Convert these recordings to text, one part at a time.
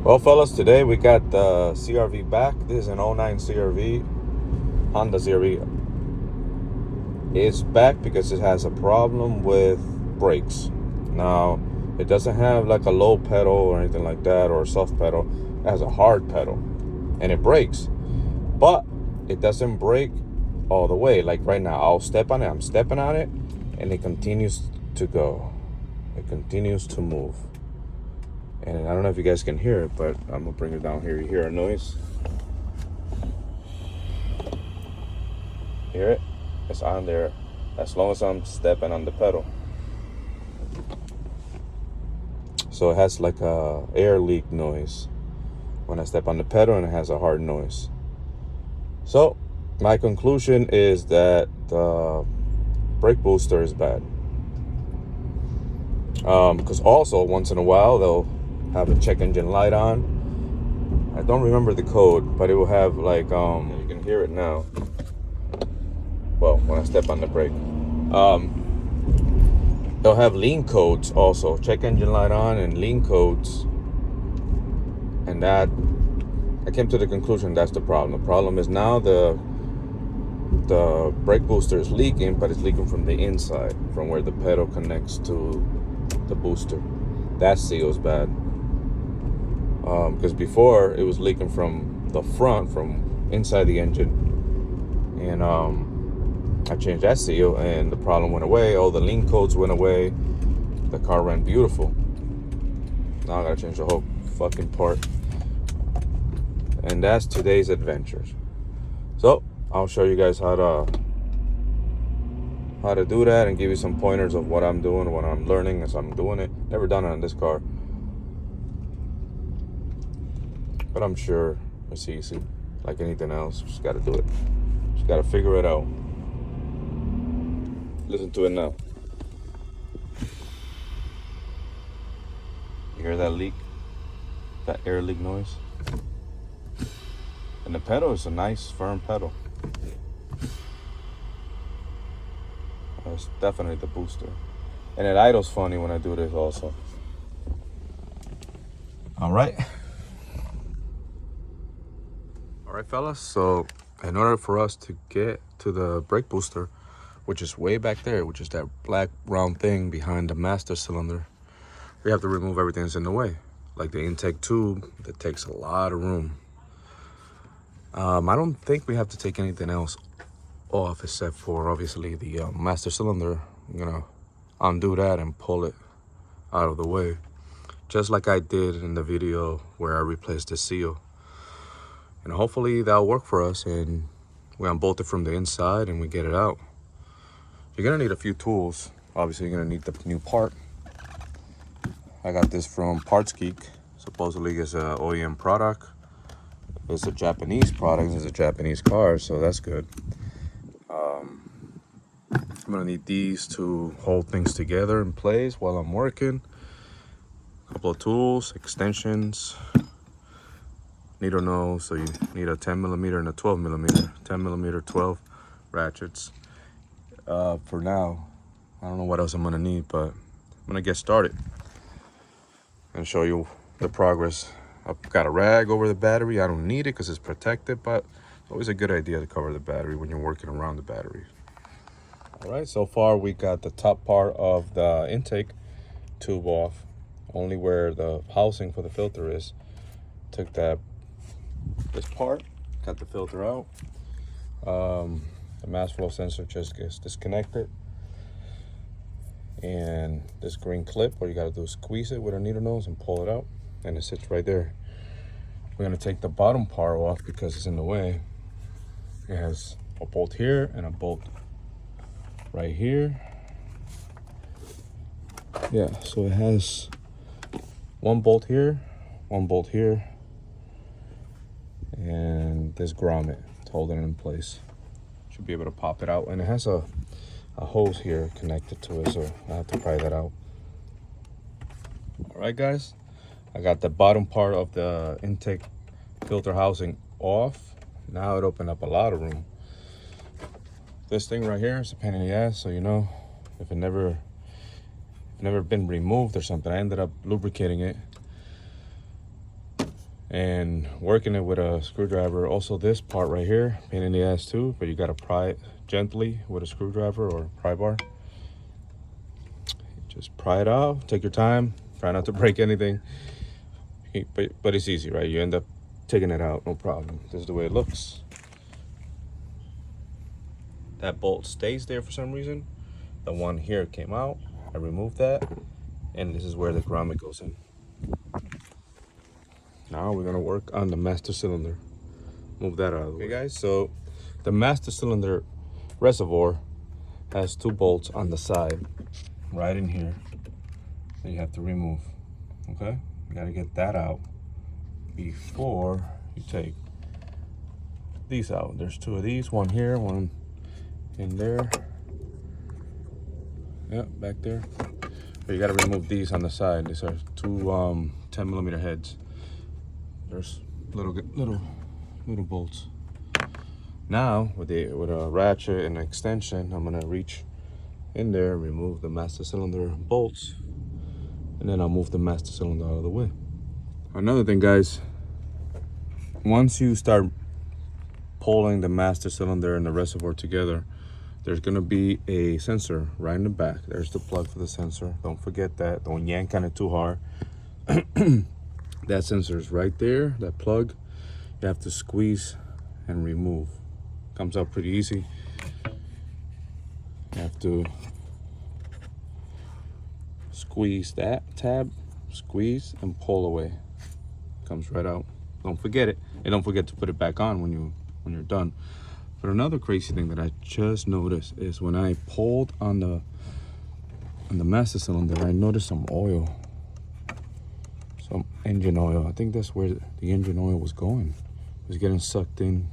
Well, fellas, today we got the CRV back. This is an '09 CRV, Honda CRV. It's back because it has a problem with brakes. Now, it doesn't have like a low pedal or anything like that, or a soft pedal. It has a hard pedal, and it brakes. But it doesn't brake all the way. Like right now, I'll step on it. I'm stepping on it, and it continues to go. It continues to move. And I don't know if you guys can hear it, but I'm gonna bring it down here. You hear a noise? Hear it? It's on there as long as I'm stepping on the pedal. So it has like a air leak noise when I step on the pedal, and it has a hard noise. So my conclusion is that the brake booster is bad. Because also once in a while they'll have a check engine light on. I don't remember the code, but it will have like you can hear it now. Well, when I step on the brake, they'll have lean codes also, check engine light on and lean codes, and that I came to the conclusion that's the problem. The problem is now the brake booster is leaking, but it's leaking from the inside, from where the pedal connects to the booster. That seal's bad. Because before it was leaking from the front, from inside the engine, and I changed that seal, and the problem went away. All the lean codes went away. The car ran beautiful. Now I gotta change the whole fucking part, and that's today's adventures. So I'll show you guys how to do that, and give you some pointers of what I'm doing, what I'm learning as I'm doing it. Never done it on this car, but I'm sure it's easy. Like anything else, just gotta do it. Just gotta figure it out. Listen to it now. You hear that leak? That air leak noise? And the pedal is a nice, firm pedal. It's definitely the booster. And it idles funny when I do this also. All right, fellas. So in order for us to get to the brake booster, which is way back there, which is that black round thing behind the master cylinder, we have to remove everything that's in the way, like the intake tube that takes a lot of room. I don't think we have to take anything else off except for obviously the master cylinder. I'm gonna undo that and pull it out of the way, just like I did in the video where I replaced the seal. And hopefully that'll work for us, and we unbolt it from the inside and we get it out. You're gonna need a few tools. Obviously you're gonna need the new part. I got this from Parts Geek. Supposedly it's a OEM product. It's a Japanese product. It's a Japanese car, so that's good. I'm gonna need these to hold things together in place while I'm working. A couple of tools, extensions, needle nose, so you need a 10 millimeter and a 12 millimeter, 10 millimeter, 12 ratchets. For now, I don't know what else I'm gonna need, but I'm gonna get started and show you the progress. I've got a rag over the battery. I don't need it because it's protected, but it's always a good idea to cover the battery when you're working around the battery. All right, so far we got the top part of the intake tube off, only where the housing for the filter is. Took this part, got the filter out. The mass flow sensor just gets disconnected, and this green clip, what you gotta do is squeeze it with a needle nose and pull it out, and it sits right there. We're gonna take the bottom part off because it's in the way. It has a bolt here and a bolt right here. Yeah, so it has one bolt here, and this grommet to hold it in place. Should be able to pop it out, and it has a hose here connected to it, so I have to pry that out. All right, guys, I got the bottom part of the intake filter housing off. Now it opened up a lot of room. This thing right here is a pain in the ass, so you know, if it never been removed or something. I ended up lubricating it and working it with a screwdriver. Also this part right here, pain in the ass too, but you gotta pry it gently with a screwdriver or pry bar. Just pry it out, take your time, try not to break anything. But it's easy, right? You end up taking it out, no problem. This is the way it looks. That bolt stays there for some reason. The one here came out, I removed that, and this is where the grommet goes in. Now we're gonna work on the master cylinder. Move that out of the way. Okay guys, so the master cylinder reservoir has 2 bolts on the side, right in here, that you have to remove, okay? You gotta get that out before you take these out. There's 2 of these, one here, one in there. Yep, back there. But you gotta remove these on the side. These are 2 10mm heads. There's little bolts. Now with a ratchet and an extension, I'm gonna reach in there, remove the master cylinder bolts, and then I'll move the master cylinder out of the way. Another thing, guys, once you start pulling the master cylinder and the reservoir together, there's gonna be a sensor right in the back. There's the plug for the sensor. Don't forget that. Don't yank on it too hard. That sensor is right there, that plug. You have to squeeze and remove. Comes out pretty easy. You have to squeeze that tab, squeeze and pull away. Comes right out. Don't forget it, and don't forget to put it back on when you're done. But another crazy thing that I just noticed is when I pulled on the master cylinder, I noticed some oil, some engine oil. I think that's where the engine oil was going. It was getting sucked in.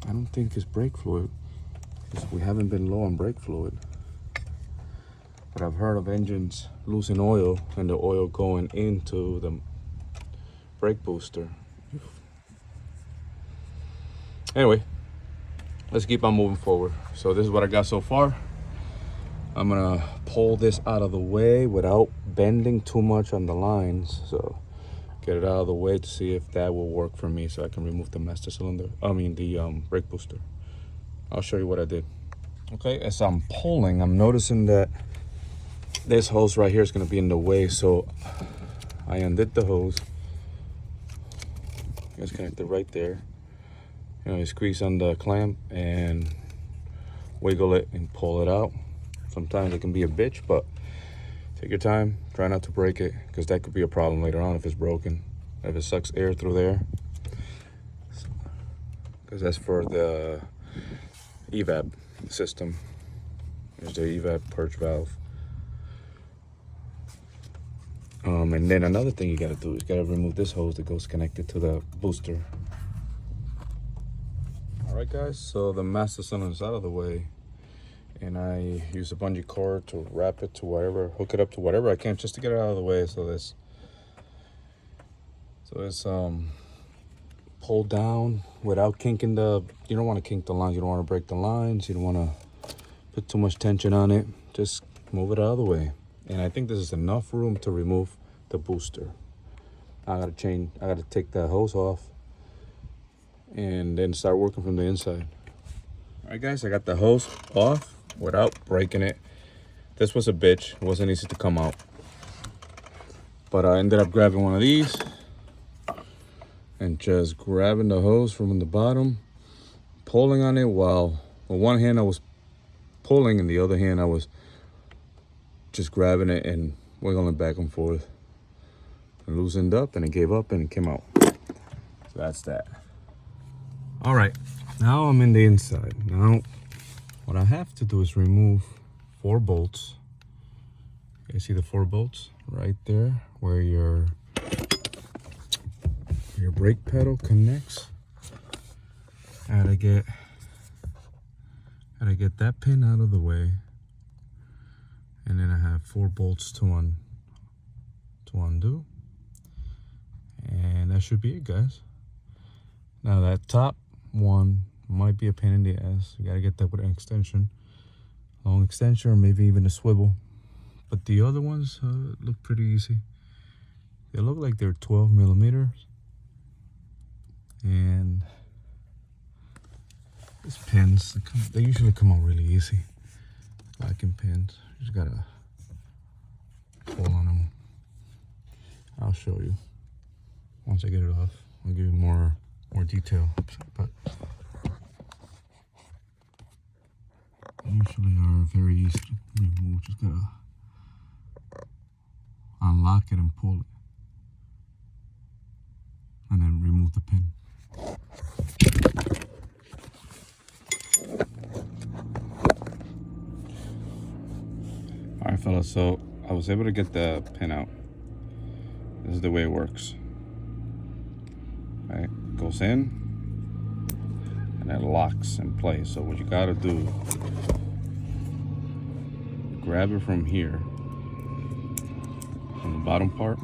I don't think it's brake fluid, because we haven't been low on brake fluid. But I've heard of engines losing oil and the oil going into the brake booster. Anyway, let's keep on moving forward. So this is what I got so far. I'm gonna pull this out of the way without bending too much on the lines. So get it out of the way to see if that will work for me, so I can remove the master cylinder, the brake booster. I'll show you what I did. Okay, as I'm pulling, I'm noticing that this hose right here is gonna be in the way. So I undid the hose. It's connected right there. You know, you squeeze on the clamp and wiggle it and pull it out. Sometimes it can be a bitch, but take your time. Try not to break it, because that could be a problem later on if it's broken, if it sucks air through there. Because that's for the evap system. There's the evap purge valve. And then another thing you gotta do is gotta remove this hose that goes connected to the booster. All right, guys, so the master cylinder is out of the way, and I use a bungee cord to wrap it to whatever, hook it up to whatever I can, just to get it out of the way. So it's pulled down without kinking you don't want to kink the lines, you don't want to break the lines, you don't want to put too much tension on it. Just move it out of the way. And I think this is enough room to remove the booster. I gotta take the hose off and then start working from the inside. All right, guys, I got the hose off without breaking it. This was a bitch. It wasn't easy to come out. But I ended up grabbing one of these and just grabbing the hose from the bottom, pulling on it while with one hand I was pulling and the other hand I was just grabbing it and wiggling it back and forth. It loosened up and it gave up and it came out. So that's that. All right, now I'm in the inside. Now, what I have to do is remove 4 bolts. You see the 4 bolts right there where your brake pedal connects. I gotta get that pin out of the way, and then I have 4 bolts to undo, and that should be it, guys. Now that top one might be a pain in the ass. You gotta get that with an extension, long extension, or maybe even a swivel. But the other ones look pretty easy. They look like they're 12 millimeters. And these pins, they usually come out really easy. Locking pins, you just gotta pull on them. I'll show you once I get it off. I'll give you more detail, but usually are very easy to remove. Just gotta unlock it and pull it, and then remove the pin. All right, fellas, so I was able to get the pin out. This is the way it works. Right, goes in and it locks in place. So what you gotta do, grab it from here, from the bottom part,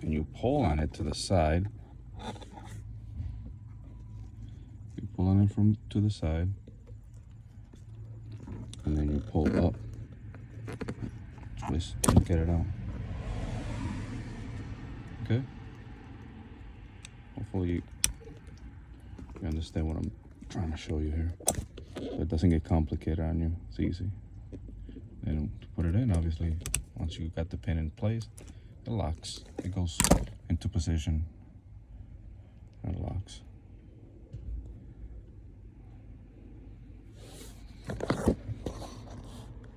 and you pull on it to the side. You pull on it from to the side, and then you pull up. Just get it out. Okay. Hopefully you understand what I'm trying to show you here. So it doesn't get complicated on you. It's easy. Then to put it in, obviously, once you got the pin in place, it locks. It goes into position. And it locks.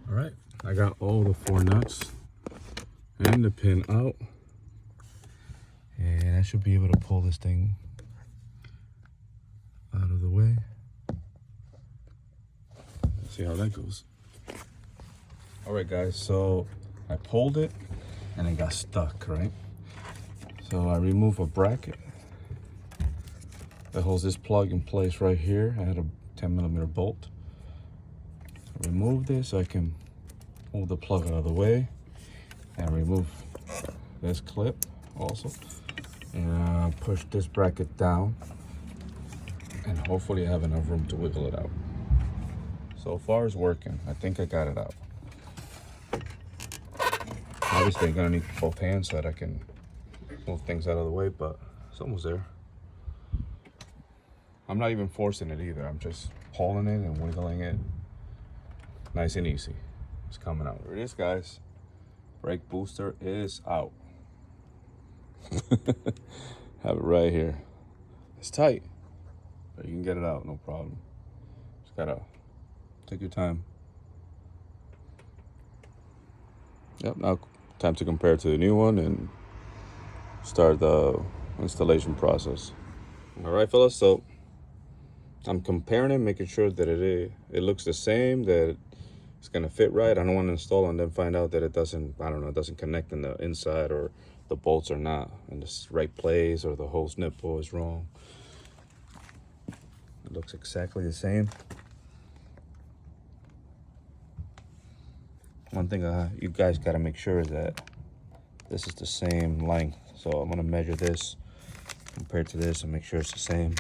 All right, I got all the 4 nuts and the pin out. And I should be able to pull this thing out of the way. Let's see how that goes. All right, guys, so I pulled it and it got stuck, right? So I remove a bracket that holds this plug in place right here. I had a 10mm bolt. I remove this so I can pull the plug out of the way, and remove this clip also. And push this bracket down, and hopefully I have enough room to wiggle it out. So far it's working. I think I got it out. Obviously I'm gonna need both hands so that I can move things out of the way, but it's almost there. I'm not even forcing it either. I'm just pulling it and wiggling it. Nice and easy. It's coming out. There it is, guys. Brake booster is out. Have it right here. It's tight, but you can get it out, no problem. Just gotta take your time. Yep, now time to compare to the new one and start the installation process. All right, fellas, so I'm comparing it, making sure that it looks the same, that it's gonna fit right. I don't want to install and then find out that it doesn't, I don't know, it doesn't connect in the inside, or the bolts are not in the right place, or the hose nipple is wrong. It looks exactly the same. One thing you guys got to make sure is that this is the same length. So I'm gonna measure this compared to this and make sure it's the same.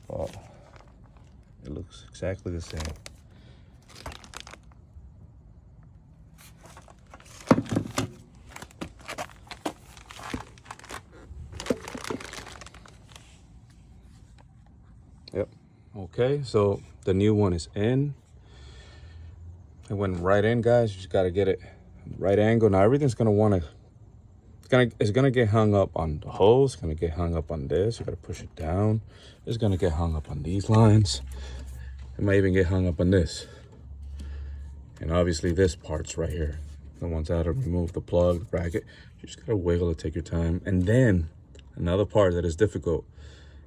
But it looks exactly the same. Yep. Okay, so the new one is in. It went right in, guys. You just gotta get it right angle. Now everything's gonna wanna, it's gonna get hung up on the hose. It's gonna get hung up on this. You gotta push it down. It's gonna get hung up on these lines. It might even get hung up on this. And obviously this part's right here. The ones how to remove the plug, the bracket. You just gotta wiggle it, take your time. And then another part that is difficult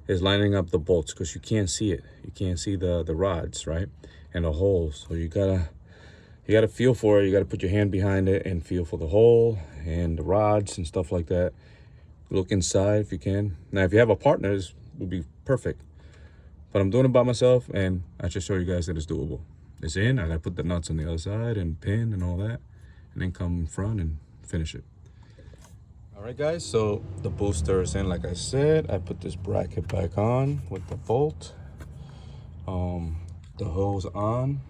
is lining up the bolts, because you can't see it. You can't see the rods, right? And the holes. So you gotta feel for it. You gotta put your hand behind it and feel for the hole and the rods and stuff like that. Look inside if you can. Now, if you have a partner, this would be perfect. But I'm doing it by myself, and I just show you guys that it's doable. It's in. I gotta put the nuts on the other side and pin and all that, and then come in front and finish it. All right, guys, so the booster is in. Like I said, I put this bracket back on with the bolt, the hose on.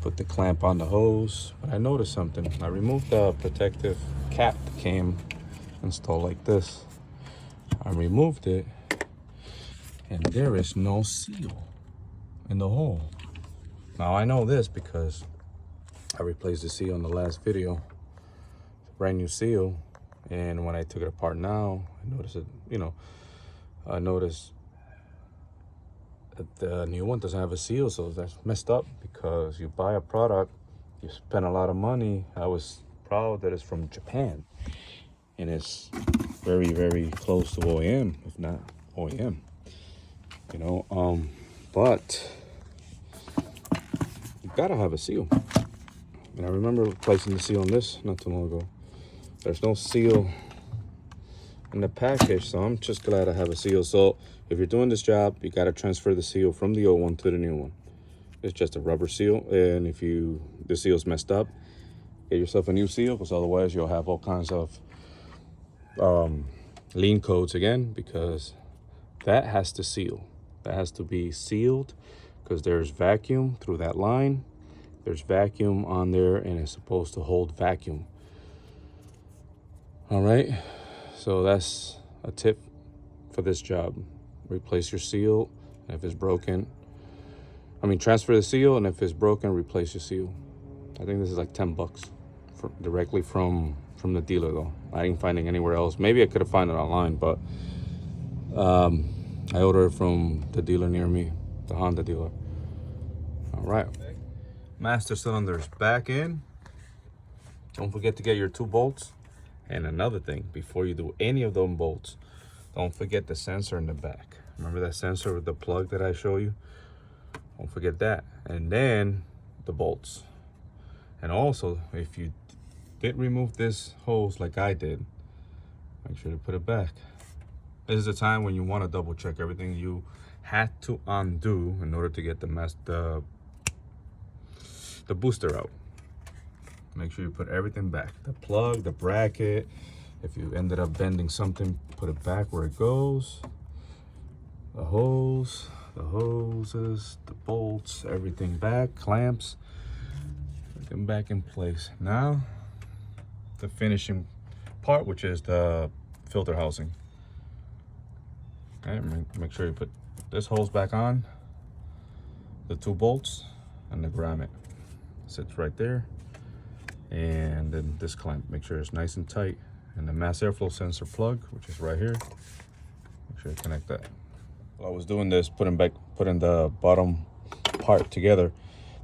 put the clamp on the hose. But I noticed something. I removed the protective cap that came installed like this. I removed it, and there is no seal in the hole. Now I know this because I replaced the seal in the last video. Brand new seal, and when I took it apart now, I noticed it, I noticed that the new one doesn't have a seal, so that's messed up because you buy a product, you spend a lot of money. I was proud that it's from Japan, and it's very, very close to OEM, if not OEM, but you gotta have a seal. And I remember placing the seal on this not too long ago. There's no seal in the package, so I'm just glad I have a seal. So if you're doing this job, you got to transfer the seal from the old one to the new one. It's just a rubber seal, and if the seal's messed up, get yourself a new seal, because otherwise you'll have all kinds of lien codes again, because that has to seal. That has to be sealed, because there's vacuum through that line. There's vacuum on there, and it's supposed to hold vacuum. All right, so that's a tip for this job. Replace your seal, and if it's broken, transfer the seal, and if it's broken, replace your seal. I think this is like $10 directly from the dealer, though. I didn't find it anywhere else. Maybe I could have found it online, but I ordered it from the dealer near me, the Honda dealer. All right, master cylinder's back in. Don't forget to get your 2 bolts. And another thing, before you do any of those bolts, don't forget the sensor in the back. Remember that sensor with the plug that I show you? Don't forget that. And then the bolts. And also, if you did remove this hose like I did, make sure to put it back. This is the time when you want to double check everything you had to undo in order to get the booster out. Make sure you put everything back. The plug, the bracket. If you ended up bending something, put it back where it goes. The hose, the hoses, the bolts, everything back. Clamps, put them back in place. Now, the finishing part, which is the filter housing. Okay, make sure you put this hose back on. The 2 bolts and the grommet sits right there. And then this clamp, make sure it's nice and tight. And the mass airflow sensor plug, which is right here, make sure you connect that. While I was doing this, putting the bottom part together,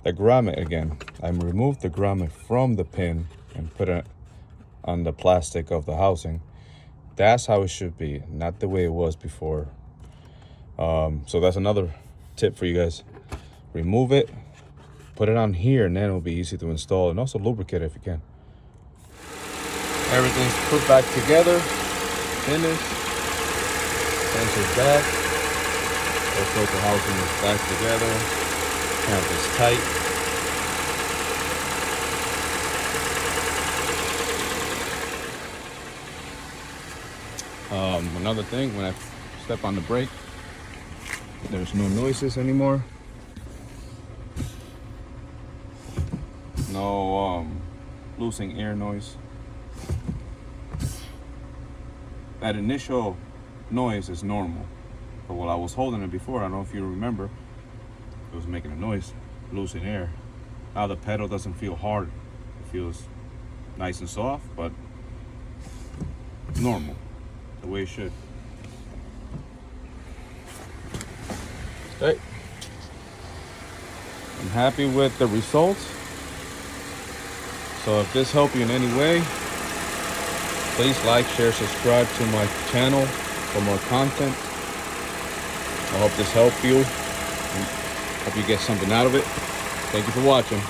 the grommet again, I removed the grommet from the pin and put it on the plastic of the housing. That's how it should be, not the way it was before. So that's another tip for you guys. Remove it, put it on here, and then it'll be easy to install, and also lubricate it if you can. Everything's put back together, finished. Sensor's back. The filter housing is back together. Clamp is tight. Another thing, when I step on the brake, there's no noises anymore. No losing air noise. That initial noise is normal, but while I was holding it before, I don't know if you remember, it was making a noise, losing air. Now the pedal doesn't feel hard, it feels nice and soft, but normal, the way it should. Okay, I'm happy with the results. So if this helped you in any way, please like, share, subscribe to my channel for more content. I hope this helped you. Hope you get something out of it. Thank you for watching.